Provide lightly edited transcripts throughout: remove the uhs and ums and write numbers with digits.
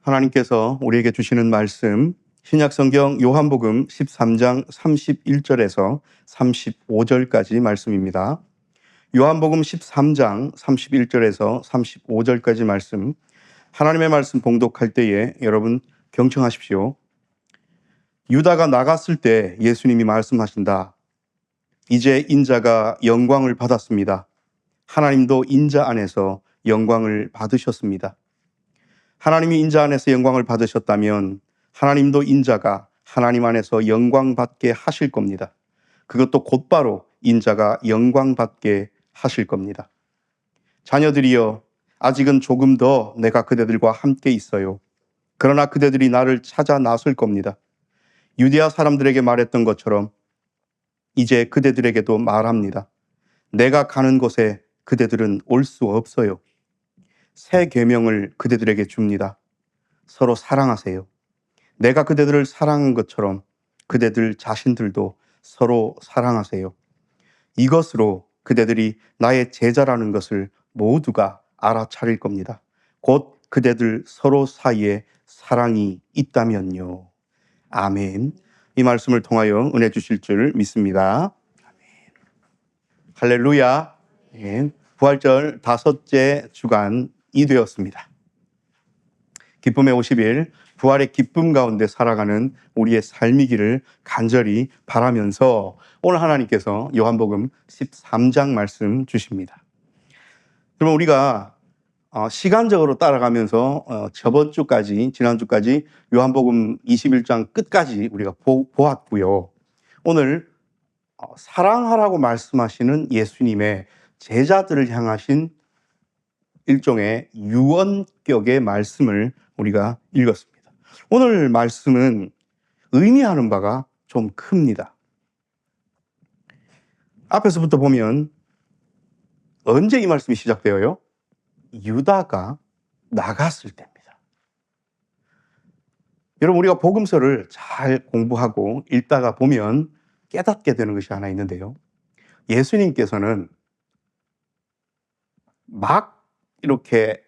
하나님께서 우리에게 주시는 말씀, 신약성경 요한복음 13장 31절에서 35절까지 말씀입니다. 요한복음 13장 31절에서 35절까지 말씀, 하나님의 말씀 봉독할 때에 여러분 경청하십시오. 유다가 나갔을 때 예수님이 말씀하신다. 이제 인자가 영광을 받았습니다. 하나님도 인자 안에서 영광을 받으셨습니다. 하나님이 인자 안에서 영광을 받으셨다면 하나님도 인자가 하나님 안에서 영광 받게 하실 겁니다. 그것도 곧바로 인자가 영광 받게 하실 겁니다. 자녀들이여, 아직은 조금 더 내가 그대들과 함께 있어요. 그러나 그대들이 나를 찾아 나설 겁니다. 유대아 사람들에게 말했던 것처럼 이제 그대들에게도 말합니다. 내가 가는 곳에 그대들은 올 수 없어요. 새 계명을 그대들에게 줍니다. 서로 사랑하세요. 내가 그대들을 사랑한 것처럼 그대들 자신들도 서로 사랑하세요. 이것으로 그대들이 나의 제자라는 것을 모두가 알아차릴 겁니다. 곧 그대들 서로 사이에 사랑이 있다면요. 아멘. 이 말씀을 통하여 은혜 주실 줄 믿습니다. 할렐루야. 부활절 5째 주간이 되었습니다. 기쁨의 50일, 부활의 기쁨 가운데 살아가는 우리의 삶이기를 간절히 바라면서 오늘 하나님께서 요한복음 13장 말씀 주십니다. 그러면 우리가 시간적으로 따라가면서 저번 주까지, 지난주까지 요한복음 21장 끝까지 우리가 보았고요. 오늘 사랑하라고 말씀하시는 예수님의 제자들을 향하신 일종의 유언격의 말씀을 우리가 읽었습니다. 오늘 말씀은 의미하는 바가 좀 큽니다. 앞에서부터 보면 언제 이 말씀이 시작되어요? 유다가 나갔을 때입니다. 여러분, 우리가 복음서를 잘 공부하고 읽다가 보면 깨닫게 되는 것이 하나 있는데요. 예수님께서는 막 이렇게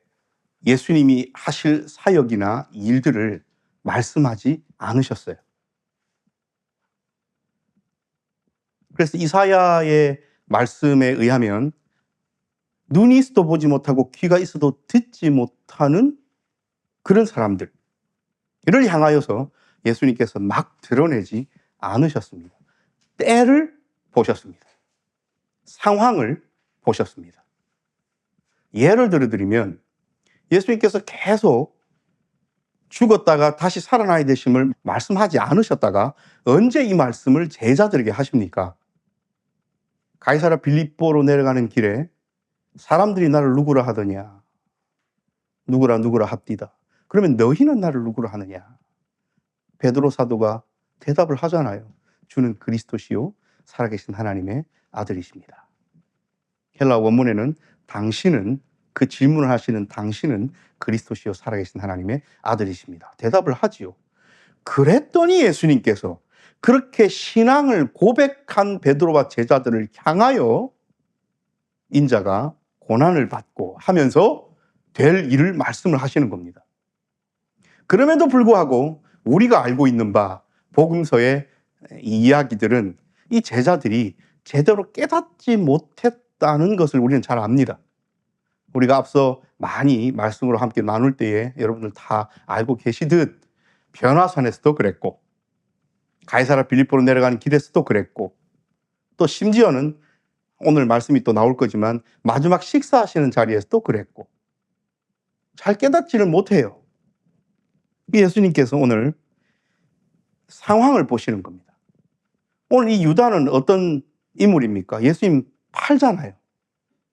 예수님이 하실 사역이나 일들을 말씀하지 않으셨어요. 그래서 이사야의 말씀에 의하면 눈이 있어도 보지 못하고 귀가 있어도 듣지 못하는 그런 사람들을 향하여서 예수님께서 막 드러내지 않으셨습니다. 때를 보셨습니다. 상황을 보셨습니다. 예를 들어드리면 예수님께서 계속 죽었다가 다시 살아나야 되심을 말씀하지 않으셨다가 언제 이 말씀을 제자들에게 하십니까? 가이사랴 빌립보로 내려가는 길에 사람들이 나를 누구라 하더냐? 누구라 합디다. 그러면 너희는 나를 누구라 하느냐? 베드로 사도가 대답을 하잖아요. 주는 그리스도시요 살아계신 하나님의 아들이십니다. 헬라 원문에는 당신은, 그 질문을 하시는 당신은 그리스도시요 살아계신 하나님의 아들이십니다. 대답을 하지요. 그랬더니 예수님께서 그렇게 신앙을 고백한 베드로와 제자들을 향하여 인자가 고난을 받고 하면서 될 일을 말씀을 하시는 겁니다. 그럼에도 불구하고 우리가 알고 있는 바 복음서의 이야기들은 이 제자들이 제대로 깨닫지 못했다는 것을 우리는 잘 압니다. 우리가 앞서 많이 말씀으로 함께 나눌 때에 여러분들 다 알고 계시듯 변화산에서도 그랬고, 가이사랴 빌립보로 내려가는 길에서도 그랬고, 또 심지어는 오늘 말씀이 또 나올 거지만 마지막 식사하시는 자리에서도 그랬고, 잘 깨닫지를 못해요. 예수님께서 오늘 상황을 보시는 겁니다. 오늘 이 유다는 어떤 인물입니까? 예수님 팔잖아요.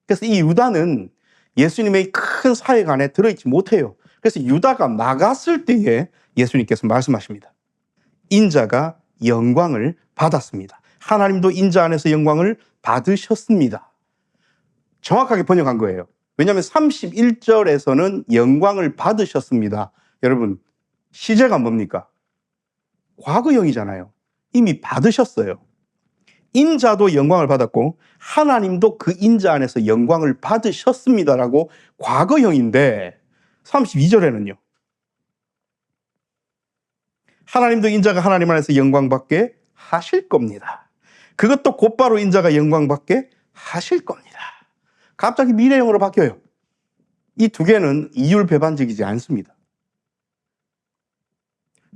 그래서 이 유다는 예수님의 큰 사역 안에 들어있지 못해요. 그래서 유다가 나갔을 때에 예수님께서 말씀하십니다. 인자가 영광을 받았습니다. 하나님도 인자 안에서 영광을 받으셨습니다. 정확하게 번역한 거예요. 왜냐하면 31절에서는 영광을 받으셨습니다. 여러분, 시제가 뭡니까? 과거형이잖아요. 이미 받으셨어요. 인자도 영광을 받았고 하나님도 그 인자 안에서 영광을 받으셨습니다라고 과거형인데 32절에는요. 하나님도 인자가 하나님 안에서 영광받게 하실 겁니다. 그것도 곧바로 인자가 영광받게 하실 겁니다. 갑자기 미래형으로 바뀌어요. 이 두 개는 이율배반적이지 않습니다.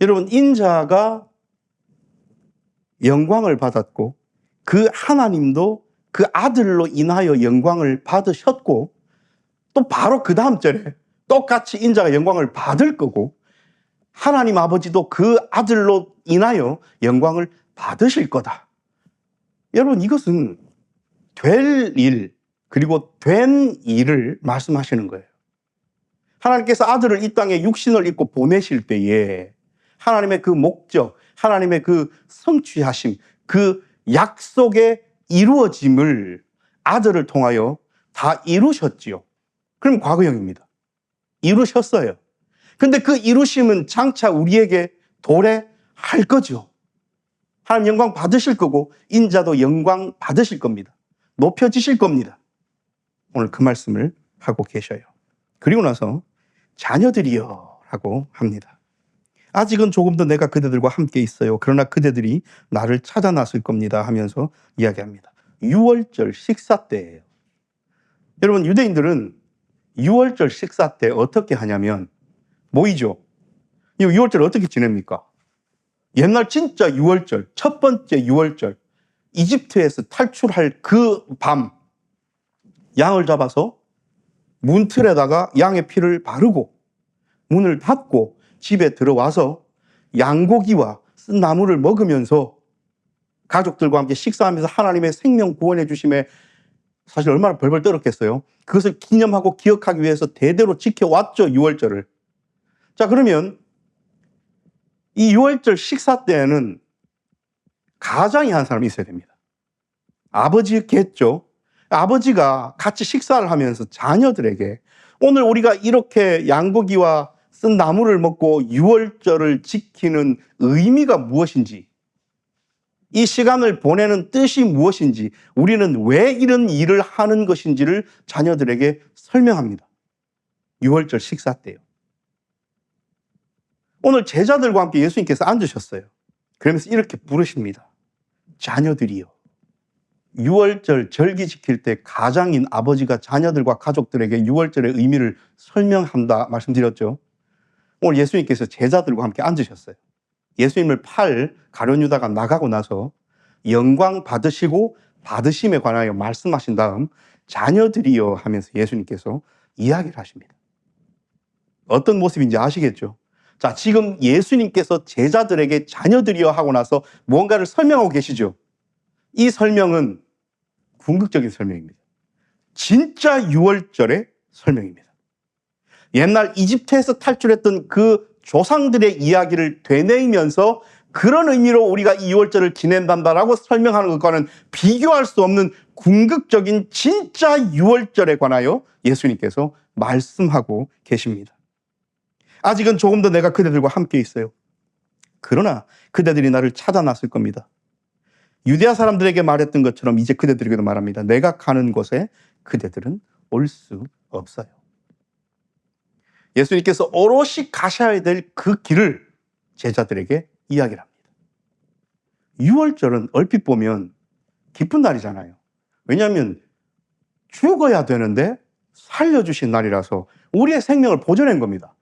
여러분, 인자가 영광을 받았고 그 하나님도 그 아들로 인하여 영광을 받으셨고 또 바로 그 다음 절에 똑같이 인자가 영광을 받을 거고 하나님 아버지도 그 아들로 인하여 영광을 받으실 거다. 여러분, 이것은 될 일 그리고 된 일을 말씀하시는 거예요. 하나님께서 아들을 이 땅에 육신을 입고 보내실 때에 하나님의 그 목적, 하나님의 그 성취하심, 그 약속의 이루어짐을 아들을 통하여 다 이루셨지요. 그럼 과거형입니다. 이루셨어요. 근데 그 이루심은 장차 우리에게 도래할 거죠. 하나님 영광 받으실 거고 인자도 영광 받으실 겁니다. 높여지실 겁니다. 오늘 그 말씀을 하고 계셔요. 그리고 나서 자녀들이여 라고 합니다. 아직은 조금 더 내가 그대들과 함께 있어요. 그러나 그대들이 나를 찾아 나설 겁니다 하면서 이야기합니다. 유월절 식사 때예요. 여러분, 유대인들은 유월절 식사 때 어떻게 하냐면 모이죠. 이 유월절 어떻게 지냅니까? 옛날 진짜 유월절, 첫 번째 유월절, 이집트에서 탈출할 그 밤 양을 잡아서 문틀에다가 양의 피를 바르고 문을 닫고 집에 들어와서 양고기와 쓴 나물을 먹으면서 가족들과 함께 식사하면서 하나님의 생명 구원해 주심에 사실 얼마나 벌벌 떨었겠어요. 그것을 기념하고 기억하기 위해서 대대로 지켜왔죠, 유월절을. 자, 그러면 이 유월절 식사 때에는 가장이 한 사람이 있어야 됩니다. 아버지겠죠. 아버지가 같이 식사를 하면서 자녀들에게 오늘 우리가 이렇게 양고기와 쓴 나물을 먹고 유월절을 지키는 의미가 무엇인지, 이 시간을 보내는 뜻이 무엇인지, 우리는 왜 이런 일을 하는 것인지를 자녀들에게 설명합니다. 유월절 식사 때요. 오늘 제자들과 함께 예수님께서 앉으셨어요. 그러면서 이렇게 부르십니다. 자녀들이요. 유월절 절기 지킬 때 가장인 아버지가 자녀들과 가족들에게 유월절의 의미를 설명한다 말씀드렸죠. 오늘 예수님께서 제자들과 함께 앉으셨어요. 예수님을 팔 가룟 유다가 나가고 나서 영광 받으시고 받으심에 관하여 말씀하신 다음 자녀들이여 하면서 예수님께서 이야기를 하십니다. 어떤 모습인지 아시겠죠? 자, 지금 예수님께서 제자들에게 자녀들이여 하고 나서 무언가를 설명하고 계시죠? 이 설명은 궁극적인 설명입니다. 진짜 유월절의 설명입니다. 옛날 이집트에서 탈출했던 그 조상들의 이야기를 되뇌이면서 그런 의미로 우리가 이 유월절을 지낸단다라고 설명하는 것과는 비교할 수 없는 궁극적인 진짜 유월절에 관하여 예수님께서 말씀하고 계십니다. 아직은 조금 더 내가 그대들과 함께 있어요. 그러나 그대들이 나를 찾아 나설 겁니다. 유대아 사람들에게 말했던 것처럼 이제 그대들에게도 말합니다. 내가 가는 곳에 그대들은 올 수 없어요. 예수님께서 오롯이 가셔야 될 그 길을 제자들에게 이야기를 합니다. 유월절은 얼핏 보면 기쁜 날이잖아요. 왜냐하면 죽어야 되는데 살려주신 날이라서 우리의 생명을 보존한 겁니다.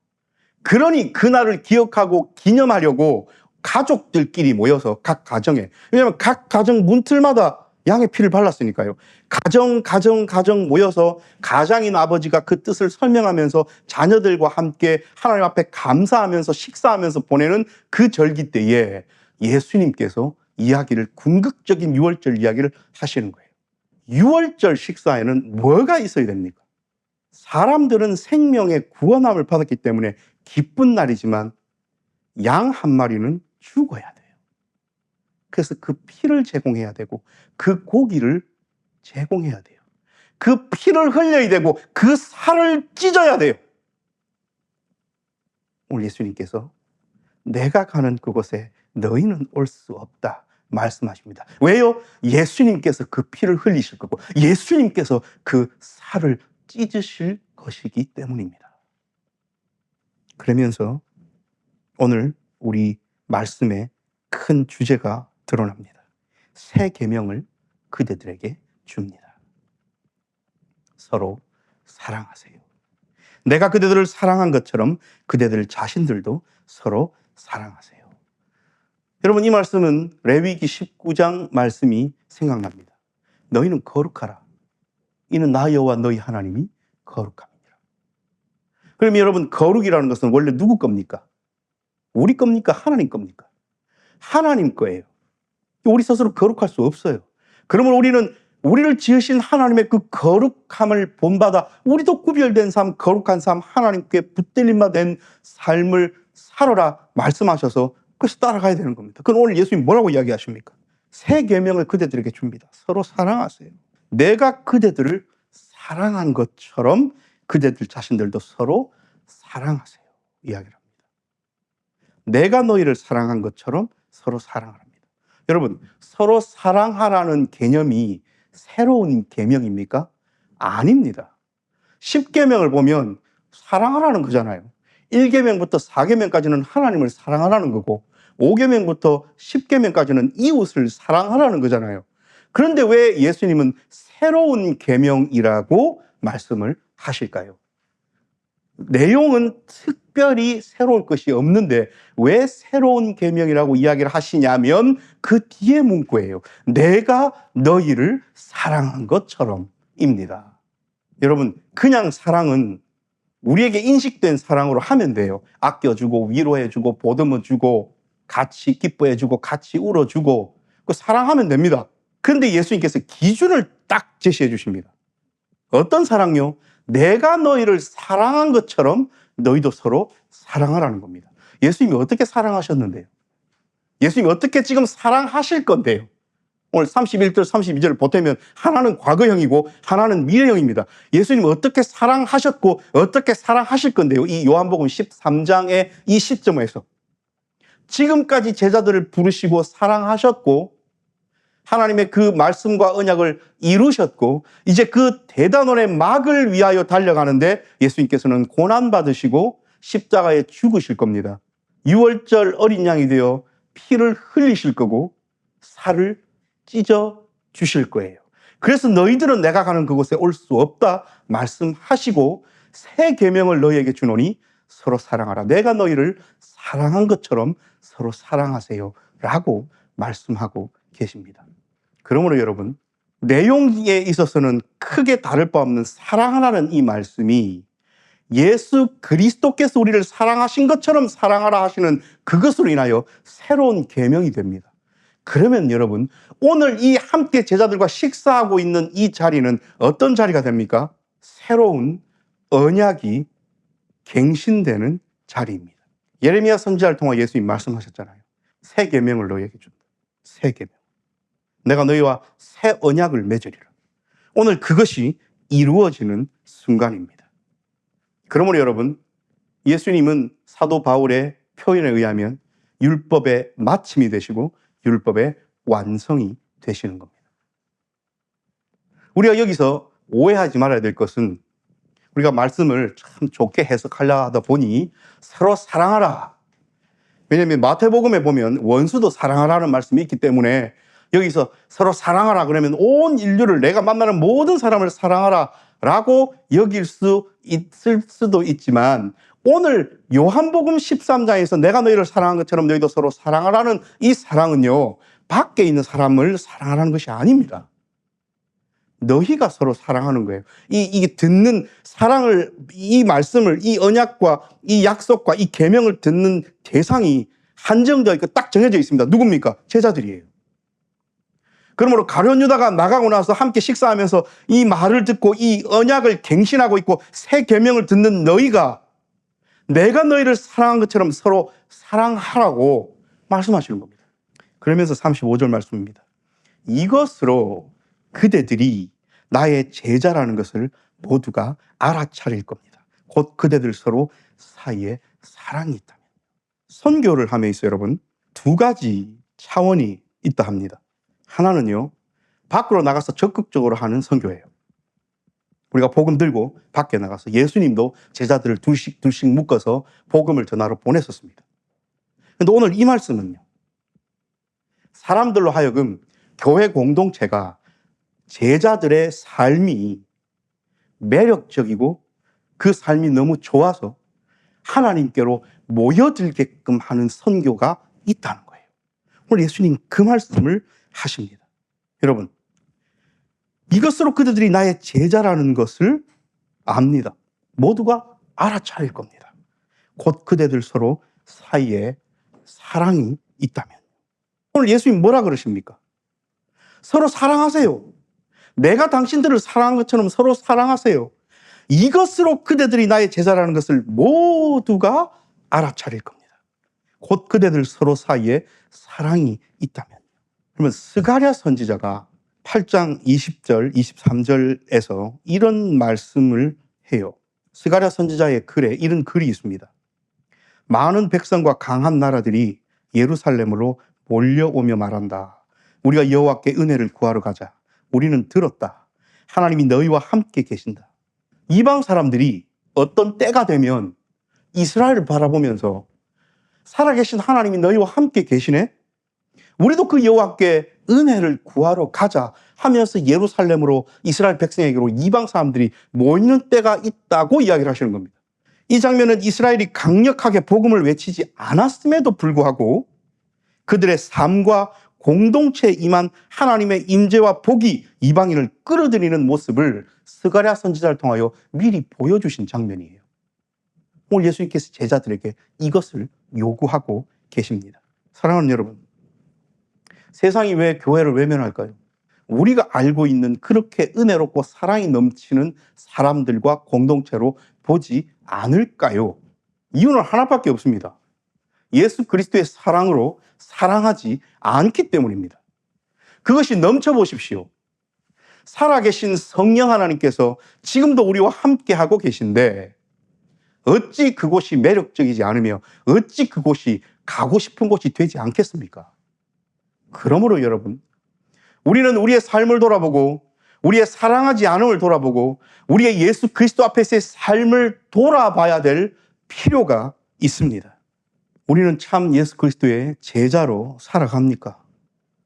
그러니 그 날을 기억하고 기념하려고 가족들끼리 모여서 각 가정에, 왜냐하면 각 가정 문틀마다 양의 피를 발랐으니까요. 가정 모여서 가장인 아버지가 그 뜻을 설명하면서 자녀들과 함께 하나님 앞에 감사하면서 식사하면서 보내는 그 절기 때에 예수님께서 이야기를, 궁극적인 유월절 이야기를 하시는 거예요. 유월절 식사에는 뭐가 있어야 됩니까? 사람들은 생명의 구원함을 받았기 때문에 기쁜 날이지만 양 한 마리는 죽어야 돼요. 그래서 그 피를 제공해야 되고 그 고기를 제공해야 돼요. 그 피를 흘려야 되고 그 살을 찢어야 돼요. 오늘 예수님께서 내가 가는 그곳에 너희는 올 수 없다 말씀하십니다. 왜요? 예수님께서 그 피를 흘리실 거고 예수님께서 그 살을 찢으실 것이기 때문입니다. 그러면서 오늘 우리 말씀의 큰 주제가 드러납니다. 새 계명을 그대들에게 줍니다. 서로 사랑하세요. 내가 그대들을 사랑한 것처럼 그대들 자신들도 서로 사랑하세요. 여러분, 이 말씀은 레위기 19장 말씀이 생각납니다. 너희는 거룩하라. 이는 나 여호와 너희 하나님이 거룩합니다. 그럼 여러분, 거룩이라는 것은 원래 누구 겁니까? 우리 겁니까? 하나님 겁니까? 하나님 거예요. 우리 스스로 거룩할 수 없어요. 그러면 우리를 지으신 하나님의 그 거룩함을 본받아 우리도 구별된 삶, 거룩한 삶, 하나님께 붙들림 받은 삶을 살아라 말씀하셔서 그래서 따라가야 되는 겁니다. 그럼 오늘 예수님 뭐라고 이야기하십니까? 새 계명을 그대들에게 줍니다. 서로 사랑하세요. 내가 그대들을 사랑한 것처럼 그대들 자신들도 서로 사랑하세요. 이야기를 합니다. 내가 너희를 사랑한 것처럼 서로 사랑하랍니다. 여러분, 서로 사랑하라는 개념이 새로운 계명입니까? 아닙니다. 10계명을 보면 사랑하라는 거잖아요. 1계명부터 4계명까지는 하나님을 사랑하라는 거고 5계명부터 10계명까지는 이웃을 사랑하라는 거잖아요. 그런데 왜 예수님은 새로운 계명이라고 말씀을 하실까요? 내용은 특별히 새로울 것이 없는데 왜 새로운 계명이라고 이야기를 하시냐면 그 뒤에 문구예요. 내가 너희를 사랑한 것처럼입니다. 여러분, 그냥 사랑은 우리에게 인식된 사랑으로 하면 돼요. 아껴주고 위로해주고 보듬어주고 같이 기뻐해주고 같이 울어주고 그 사랑하면 됩니다. 그런데 예수님께서 기준을 딱 제시해 주십니다. 어떤 사랑요? 내가 너희를 사랑한 것처럼 너희도 서로 사랑하라는 겁니다. 예수님이 어떻게 사랑하셨는데요? 예수님이 어떻게 지금 사랑하실 건데요? 오늘 31절, 32절을 보태면 하나는 과거형이고 하나는 미래형입니다. 예수님은 어떻게 사랑하셨고 어떻게 사랑하실 건데요? 이 요한복음 13장의 이 시점에서 지금까지 제자들을 부르시고 사랑하셨고 하나님의 그 말씀과 언약을 이루셨고 이제 그 대단원의 막을 위하여 달려가는데 예수님께서는 고난받으시고 십자가에 죽으실 겁니다. 유월절 어린 양이 되어 피를 흘리실 거고 살을 찢어 주실 거예요. 그래서 너희들은 내가 가는 그곳에 올 수 없다 말씀하시고 새 계명을 너희에게 주노니 서로 사랑하라. 내가 너희를 사랑한 것처럼 서로 사랑하세요 라고 말씀하고 계십니다. 그러므로 여러분, 내용에 있어서는 크게 다를 바 없는 사랑하라는 이 말씀이 예수 그리스도께서 우리를 사랑하신 것처럼 사랑하라 하시는 그것으로 인하여 새로운 계명이 됩니다. 그러면 여러분, 오늘 이 함께 제자들과 식사하고 있는 이 자리는 어떤 자리가 됩니까? 새로운 언약이 갱신되는 자리입니다. 예레미야 선지자를 통해 예수님 말씀하셨잖아요. 새 계명을 너희에게 준다. 새 계명. 내가 너희와 새 언약을 맺으리라. 오늘 그것이 이루어지는 순간입니다. 그러므로 여러분, 예수님은 사도 바울의 표현에 의하면 율법의 마침이 되시고 율법의 완성이 되시는 겁니다. 우리가 여기서 오해하지 말아야 될 것은 우리가 말씀을 참 좋게 해석하려 하다 보니 서로 사랑하라. 왜냐하면 마태복음에 보면 원수도 사랑하라는 말씀이 있기 때문에 여기서 서로 사랑하라 그러면 온 인류를 내가 만나는 모든 사람을 사랑하라 라고 여길 수 있을 수도 있지만 오늘 요한복음 13장에서 내가 너희를 사랑한 것처럼 너희도 서로 사랑하라는 이 사랑은요, 밖에 있는 사람을 사랑하라는 것이 아닙니다. 너희가 서로 사랑하는 거예요. 이게 듣는 사랑을, 이 말씀을, 이 언약과 이 약속과 이 계명을 듣는 대상이 한정되어 있고 딱 정해져 있습니다. 누굽니까? 제자들이에요. 그러므로 가룟 유다가 나가고 나서 함께 식사하면서 이 말을 듣고 이 언약을 갱신하고 있고 새 계명을 듣는 너희가 내가 너희를 사랑한 것처럼 서로 사랑하라고 말씀하시는 겁니다. 그러면서 35절 말씀입니다. 이것으로 그대들이 나의 제자라는 것을 모두가 알아차릴 겁니다. 곧 그대들 서로 사이에 사랑이 있다면. 선교를 함에 있어 여러분, 두 가지 차원이 있다 합니다. 하나는요, 밖으로 나가서 적극적으로 하는 선교예요. 우리가 복음 들고 밖에 나가서 예수님도 제자들을 둘씩 묶어서 복음을 전하러 보냈었습니다. 근데 오늘 이 말씀은요, 사람들로 하여금 교회 공동체가 제자들의 삶이 매력적이고 그 삶이 너무 좋아서 하나님께로 모여들게끔 하는 선교가 있다는 거예요. 오늘 예수님 그 말씀을 하십니다. 여러분, 이것으로 그들이 나의 제자라는 것을 압니다. 모두가 알아차릴 겁니다. 곧 그대들 서로 사이에 사랑이 있다면. 오늘 예수님 뭐라 그러십니까? 서로 사랑하세요. 내가 당신들을 사랑한 것처럼 서로 사랑하세요. 이것으로 그대들이 나의 제자라는 것을 모두가 알아차릴 겁니다. 곧 그대들 서로 사이에 사랑이 있다면. 그러면 스가랴 선지자가 8장 20절, 23절에서 이런 말씀을 해요. 스가랴 선지자의 글에 이런 글이 있습니다. 많은 백성과 강한 나라들이 예루살렘으로 몰려오며 말한다. 우리가 여호와께 은혜를 구하러 가자. 우리는 들었다. 하나님이 너희와 함께 계신다. 이방 사람들이 어떤 때가 되면 이스라엘을 바라보면서 살아계신 하나님이 너희와 함께 계시네? 우리도 그 여호와께 은혜를 구하러 가자 하면서 예루살렘으로 이스라엘 백성에게로 이방 사람들이 모이는 때가 있다고 이야기를 하시는 겁니다. 이 장면은 이스라엘이 강력하게 복음을 외치지 않았음에도 불구하고 그들의 삶과 공동체에 임한 하나님의 임재와 복이 이방인을 끌어들이는 모습을 스가랴 선지자를 통하여 미리 보여주신 장면이에요. 오늘 예수님께서 제자들에게 이것을 요구하고 계십니다. 사랑하는 여러분, 세상이 왜 교회를 외면할까요? 우리가 알고 있는 그렇게 은혜롭고 사랑이 넘치는 사람들과 공동체로 보지 않을까요? 이유는 하나밖에 없습니다. 예수 그리스도의 사랑으로 사랑하지 않기 때문입니다. 그것이 넘쳐보십시오. 살아계신 성령 하나님께서 지금도 우리와 함께하고 계신데 어찌 그곳이 매력적이지 않으며 어찌 그곳이 가고 싶은 곳이 되지 않겠습니까? 그러므로 여러분, 우리는 우리의 삶을 돌아보고 우리의 사랑하지 않음을 돌아보고 우리의 예수 그리스도 앞에서의 삶을 돌아봐야 될 필요가 있습니다. 우리는 참 예수 그리스도의 제자로 살아갑니까?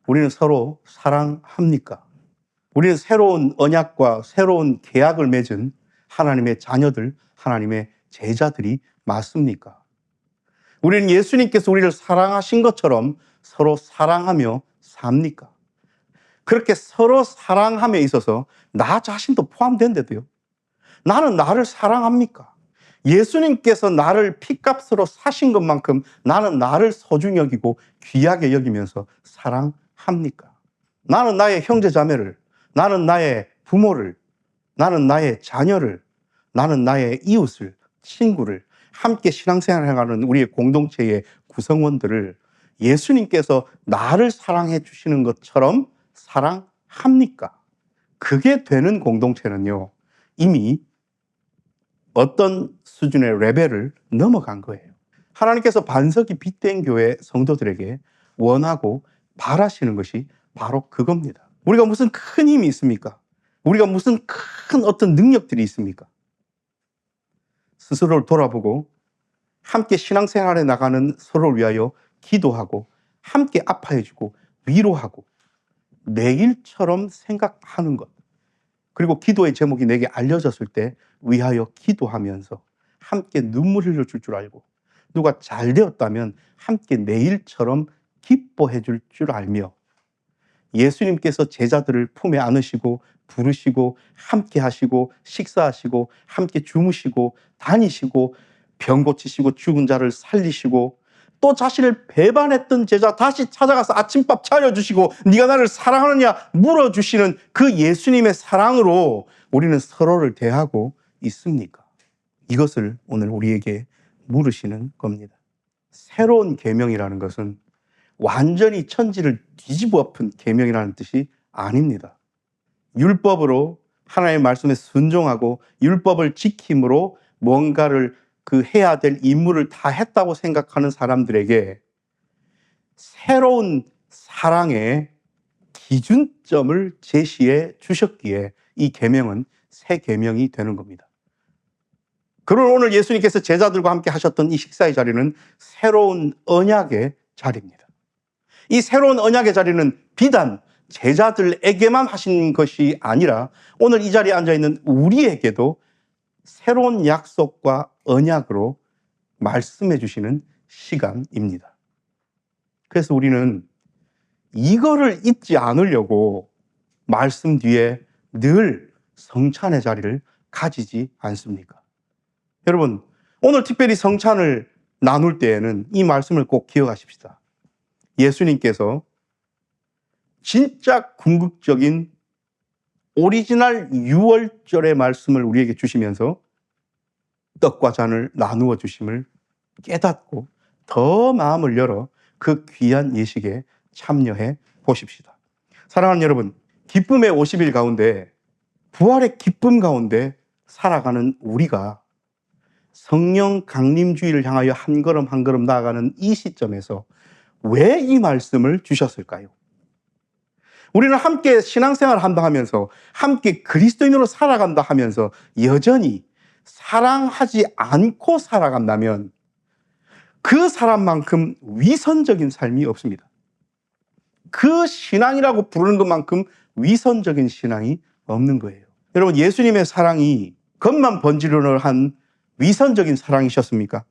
우리는 서로 사랑합니까? 우리는 새로운 언약과 새로운 계약을 맺은 하나님의 자녀들, 하나님의 제자들이 맞습니까? 우리는 예수님께서 우리를 사랑하신 것처럼 서로 사랑하며 삽니까? 그렇게 서로 사랑함에 있어서 나 자신도 포함된대도요. 나는 나를 사랑합니까? 예수님께서 나를 피값으로 사신 것만큼 나는 나를 소중히 여기고 귀하게 여기면서 사랑합니까? 나는 나의 형제 자매를, 나는 나의 부모를, 나는 나의 자녀를, 나는 나의 이웃을, 친구를, 함께 신앙생활을 해가는 우리의 공동체의 구성원들을 예수님께서 나를 사랑해 주시는 것처럼 사랑합니까? 그게 되는 공동체는요, 이미 어떤 수준의 레벨을 넘어간 거예요. 하나님께서 반석이 빛된 교회 성도들에게 원하고 바라시는 것이 바로 그겁니다. 우리가 무슨 큰 힘이 있습니까? 우리가 무슨 큰 어떤 능력들이 있습니까? 스스로를 돌아보고 함께 신앙생활에 나가는 서로를 위하여 기도하고 함께 아파해주고 위로하고 내일처럼 생각하는 것, 그리고 기도의 제목이 내게 알려졌을 때 위하여 기도하면서 함께 눈물 흘려줄 줄 알고 누가 잘 되었다면 함께 내일처럼 기뻐해 줄 줄 알며 예수님께서 제자들을 품에 안으시고 부르시고 함께 하시고 식사하시고 함께 주무시고 다니시고 병 고치시고 죽은 자를 살리시고 또 자신을 배반했던 제자 다시 찾아가서 아침밥 차려주시고 네가 나를 사랑하느냐 물어주시는 그 예수님의 사랑으로 우리는 서로를 대하고 있습니까? 이것을 오늘 우리에게 물으시는 겁니다. 새로운 계명이라는 것은 완전히 천지를 뒤집어 엎은 계명이라는 뜻이 아닙니다. 율법으로 하나님의 말씀에 순종하고 율법을 지킴으로 뭔가를 해야 될 임무를 다 했다고 생각하는 사람들에게 새로운 사랑의 기준점을 제시해 주셨기에 이 계명은 새 계명이 되는 겁니다. 그러나 오늘 예수님께서 제자들과 함께 하셨던 이 식사의 자리는 새로운 언약의 자리입니다. 이 새로운 언약의 자리는 비단 제자들에게만 하신 것이 아니라 오늘 이 자리에 앉아있는 우리에게도 새로운 약속과 언약으로 말씀해 주시는 시간입니다. 그래서 우리는 이거를 잊지 않으려고 말씀 뒤에 늘 성찬의 자리를 가지지 않습니까? 여러분, 오늘 특별히 성찬을 나눌 때에는 이 말씀을 꼭 기억하십시다. 예수님께서 진짜 궁극적인 오리지널 유월절의 말씀을 우리에게 주시면서 떡과 잔을 나누어 주심을 깨닫고 더 마음을 열어 그 귀한 예식에 참여해 보십시다. 사랑하는 여러분, 기쁨의 50일 가운데, 부활의 기쁨 가운데 살아가는 우리가 성령 강림주의를 향하여 한 걸음 한 걸음 나아가는 이 시점에서 왜 이 말씀을 주셨을까요? 우리는 함께 신앙생활을 한다 하면서, 함께 그리스도인으로 살아간다 하면서 여전히 사랑하지 않고 살아간다면 그 사람만큼 위선적인 삶이 없습니다. 그 신앙이라고 부르는 것만큼 위선적인 신앙이 없는 거예요. 여러분, 예수님의 사랑이 겉만 번지르르 한 위선적인 사랑이셨습니까?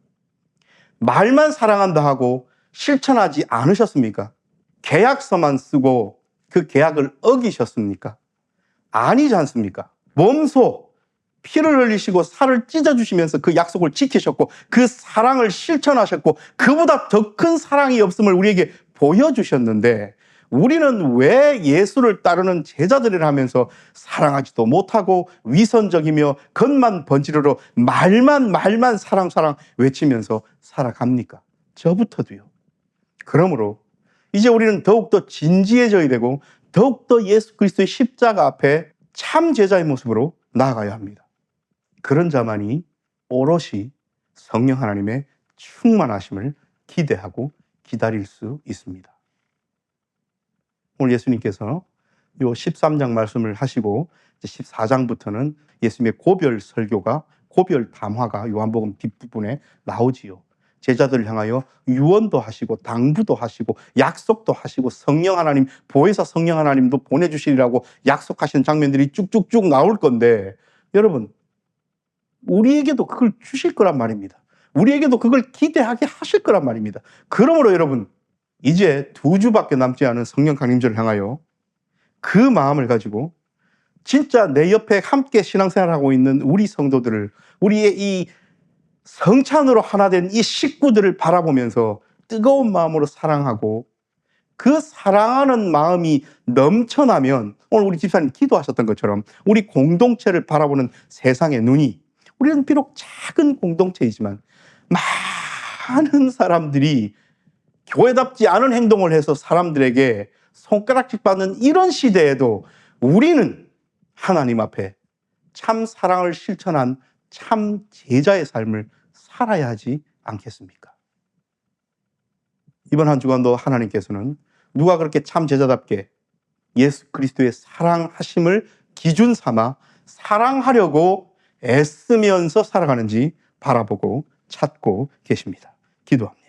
말만 사랑한다 하고 실천하지 않으셨습니까? 계약서만 쓰고 그 계약을 어기셨습니까? 아니지 않습니까? 몸소 피를 흘리시고 살을 찢어주시면서 그 약속을 지키셨고 그 사랑을 실천하셨고 그보다 더 큰 사랑이 없음을 우리에게 보여주셨는데 우리는 왜 예수를 따르는 제자들이라면서 사랑하지도 못하고 위선적이며 겉만 번지르르 말만 사랑 외치면서 살아갑니까? 저부터도요. 그러므로 이제 우리는 더욱더 진지해져야 되고 더욱더 예수 그리스도의 십자가 앞에 참 제자의 모습으로 나아가야 합니다. 그런 자만이 오롯이 성령 하나님의 충만하심을 기대하고 기다릴 수 있습니다. 오늘 예수님께서 요 13장 말씀을 하시고 14장부터는 예수님의 고별 설교가, 고별 담화가 요한복음 뒷부분에 나오지요. 제자들을 향하여 유언도 하시고 당부도 하시고 약속도 하시고 성령 하나님, 보혜사 성령 하나님도 보내주시리라고 약속하시는 장면들이 쭉쭉쭉 나올 건데 여러분, 우리에게도 그걸 주실 거란 말입니다. 우리에게도 그걸 기대하게 하실 거란 말입니다. 그러므로 여러분, 이제 2주밖에 남지 않은 성령 강림절을 향하여 그 마음을 가지고 진짜 내 옆에 함께 신앙생활하고 있는 우리 성도들을, 우리의 이 성찬으로 하나 된 이 식구들을 바라보면서 뜨거운 마음으로 사랑하고 그 사랑하는 마음이 넘쳐나면 오늘 우리 집사님 기도하셨던 것처럼 우리 공동체를 바라보는 세상의 눈이, 우리는 비록 작은 공동체이지만 많은 사람들이 교회답지 않은 행동을 해서 사람들에게 손가락질 받는 이런 시대에도 우리는 하나님 앞에 참 사랑을 실천한 참 제자의 삶을 살아야 하지 않겠습니까? 이번 한 주간도 하나님께서는 누가 그렇게 참 제자답게 예수 그리스도의 사랑하심을 기준 삼아 사랑하려고 애쓰면서 살아가는지 바라보고 찾고 계십니다. 기도합니다.